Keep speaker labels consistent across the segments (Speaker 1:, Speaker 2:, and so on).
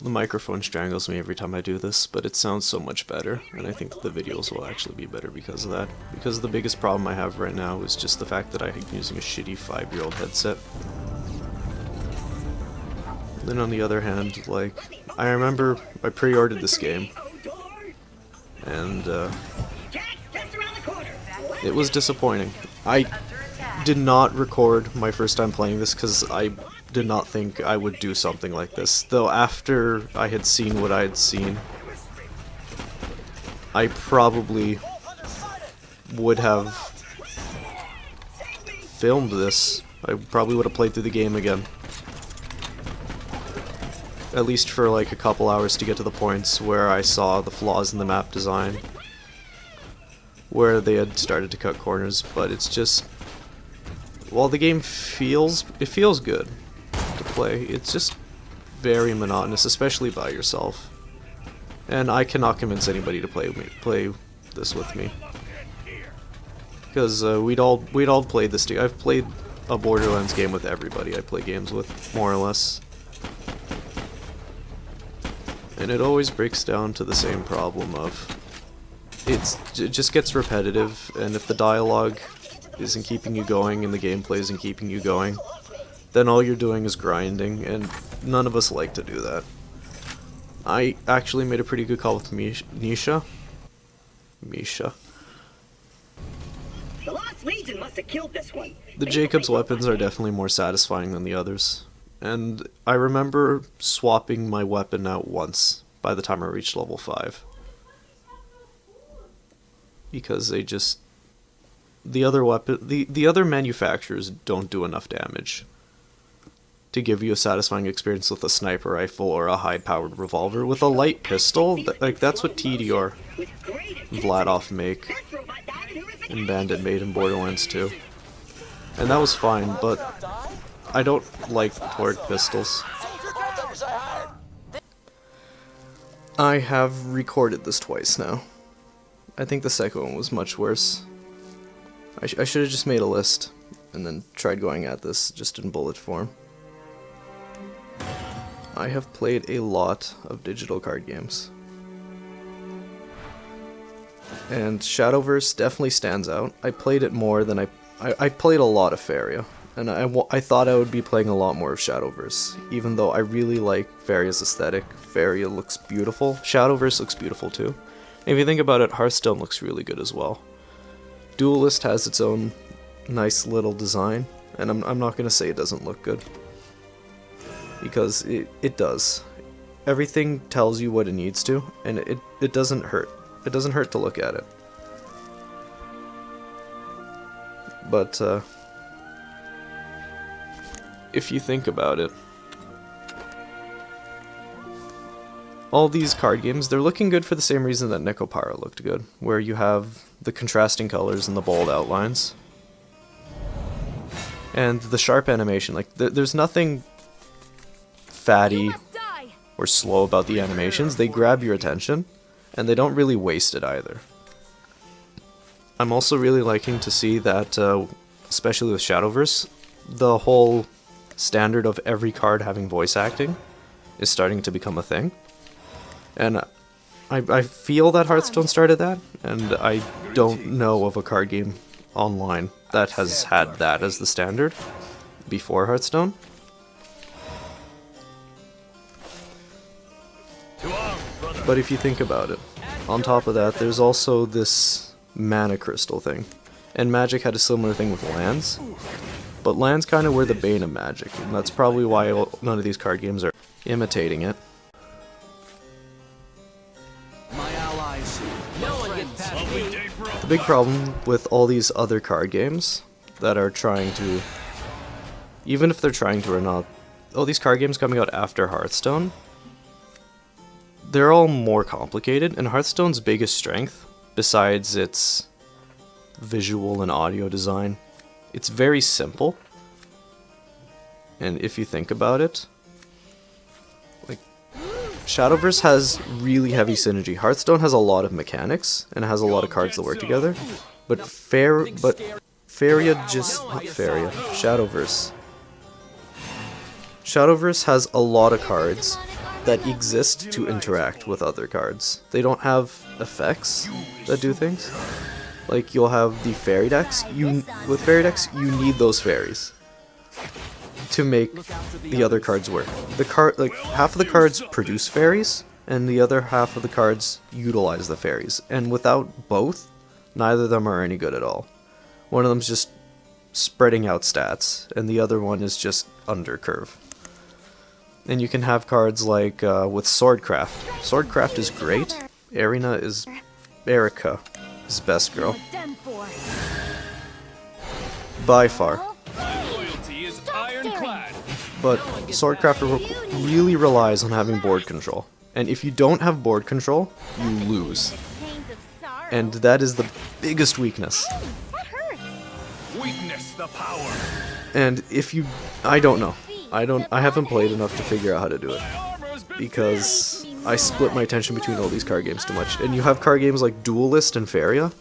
Speaker 1: The microphone strangles me every time I do this, but it sounds so much better, and I think that the videos will actually be better because of that. Because the biggest problem I have right now is just the fact that I'm using a shitty 5-year-old headset. Then on the other hand, like, I remember I pre-ordered this game, and it was disappointing. I did not record my first time playing this because I did not think I would do something like this. Though after I had seen what I had seen, I probably would have filmed this. I probably would have played through the game again. At least for like a couple hours to get to the points where I saw the flaws in the map design, where they had started to cut corners. But it's just, while the game feels good to play, it's just very monotonous, especially by yourself. And I cannot convince anybody to play this with me, because we'd all played this. I've played a Borderlands game with everybody I play games with, more or less. And it always breaks down to the same problem of it just gets repetitive, and if the dialogue isn't keeping you going and the gameplay isn't keeping you going, then all you're doing is grinding, and none of us like to do that. I actually made a pretty good call with Misha.
Speaker 2: The Lost Legion must have killed this one.
Speaker 1: The Jacob's weapons are definitely more satisfying than the others. And I remember swapping my weapon out once by the time I reached level 5. Because they just... The other manufacturers don't do enough damage to give you a satisfying experience with a sniper rifle or a high-powered revolver. With a light pistol, that's what TDR Vladov make, and Bandit made in Borderlands 2. And that was fine, but I don't like torque pistols. I have recorded this twice now. I think the second one was much worse. I should have just made a list and then tried going at this just in bullet form. I have played a lot of digital card games, and Shadowverse definitely stands out. I played it more than I played a lot of Faria, and I thought I would be playing a lot more of Shadowverse, even though I really like Faria's aesthetic. Faria looks beautiful. Shadowverse looks beautiful too. And if you think about it, Hearthstone looks really good as well. Duelist has its own nice little design, and I'm not going to say it doesn't look good, because it does. Everything tells you what it needs to, and it doesn't hurt. It doesn't hurt to look at it. But if you think about it, all these card games, they're looking good for the same reason that Necopara looked good, where you have the contrasting colors and the bold outlines. And the sharp animation, like, there's nothing fatty or slow about the animations. They grab your attention, and they don't really waste it either. I'm also really liking to see that, especially with Shadowverse, the whole standard of every card having voice acting is starting to become a thing. And I feel that Hearthstone started that, and I don't know of a card game online that has had that as the standard before Hearthstone. But if you think about it, on top of that, there's also this mana crystal thing. And Magic had a similar thing with lands, but lands kind of were the bane of Magic, and that's probably why none of these card games are imitating it. The big problem with all these other card games that are trying to, even if they're trying to or not, all these card games coming out after Hearthstone, they're all more complicated, and Hearthstone's biggest strength, besides its visual and audio design, it's very simple. And if you think about it, like, Shadowverse has really heavy synergy. Hearthstone has a lot of mechanics, and it has a lot of cards that work together, but Shadowverse has a lot of cards that exist to interact with other cards. They don't have effects that do things. Like, you'll have the fairy decks. With fairy decks, you need those fairies to make the other cards work. Like, half of the cards produce fairies, and the other half of the cards utilize the fairies. And without both, neither of them are any good at all. One of them's just spreading out stats, and the other one is just undercurve. And you can have cards like with Swordcraft. Swordcraft is great. Erica is best girl. By far. But Swordcraft really relies on having board control. And if you don't have board control, you lose. And that is the biggest weakness.
Speaker 3: Weakness the power.
Speaker 1: And if you... I don't know. I haven't played enough to figure out how to do it. Because I split my attention between all these card games too much. And you have card games like Duelist and Faria.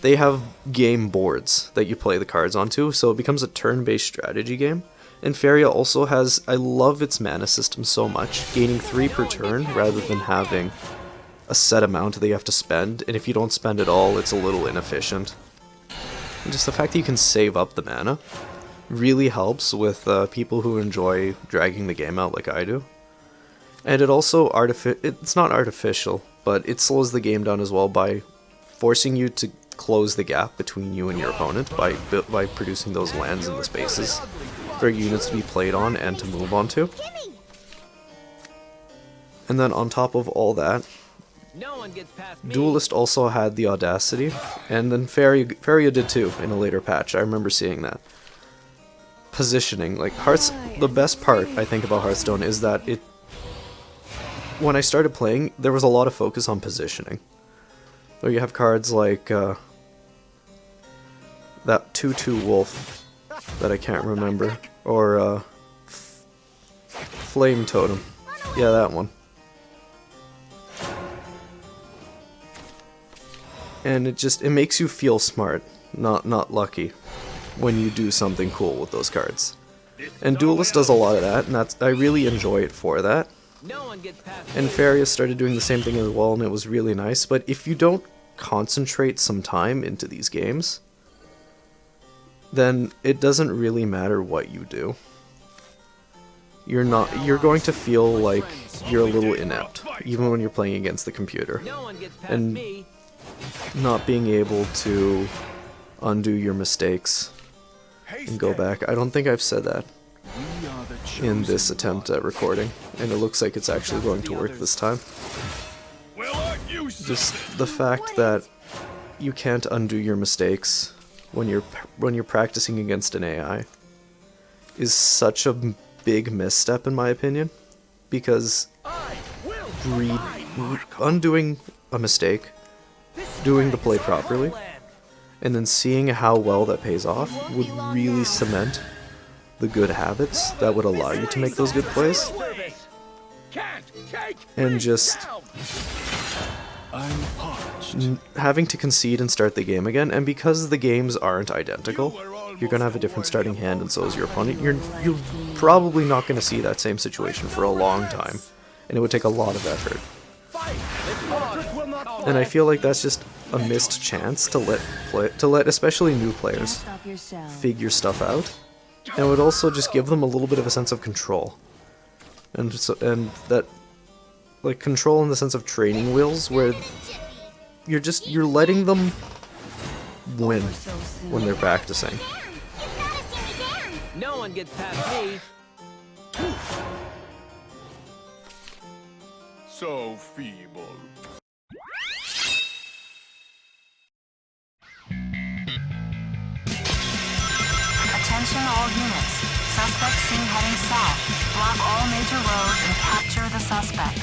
Speaker 1: They have game boards that you play the cards onto, so it becomes a turn-based strategy game. And Faria also has... I love its mana system so much. Gaining 3 per turn rather than having a set amount that you have to spend. And if you don't spend it all, it's a little inefficient. And just the fact that you can save up the mana really helps with people who enjoy dragging the game out like I do. And it also it's not artificial, but it slows the game down as well by forcing you to close the gap between you and your opponent by producing those lands in the spaces for units to be played on and to move onto. And then on top of all that, Duelist also had the audacity, and then Faria did too in a later patch. I remember seeing that. Positioning, like the best part I think about Hearthstone is that when I started playing, there was a lot of focus on positioning. Where you have cards like that 2/2 Wolf that I can't remember, or Flame Totem. Yeah, that one. And it makes you feel smart, not lucky, when you do something cool with those cards. And Duelist does a lot of that, and I really enjoy it for that. And Faria started doing the same thing as well, and it was really nice. But if you don't concentrate some time into these games, then it doesn't really matter what you do. You're going to feel like you're a little inept, even when you're playing against the computer. And not being able to undo your mistakes and go back. I don't think I've said that in this attempt at recording, and it looks like it's actually going to work this time. Just the fact that you can't undo your mistakes when you're practicing against an AI is such a big misstep in my opinion, because undoing a mistake, doing the play properly, and then seeing how well that pays off would really cement the good habits that would allow you to make those good plays. And just having to concede and start the game again, and because the games aren't identical, you're gonna have a different starting hand, and so is your opponent. You're probably not gonna see that same situation for a long time, and it would take a lot of effort. And I feel like that's just a missed chance to let especially new players figure stuff out, and it would also just give them a little bit of a sense of control, and that, like, control in the sense of training wheels, where you're letting them win when they're practicing.
Speaker 4: No one gets past me.
Speaker 3: So feeble.
Speaker 5: Attention all units. Suspect seen heading south. Block all major roads and capture the suspect.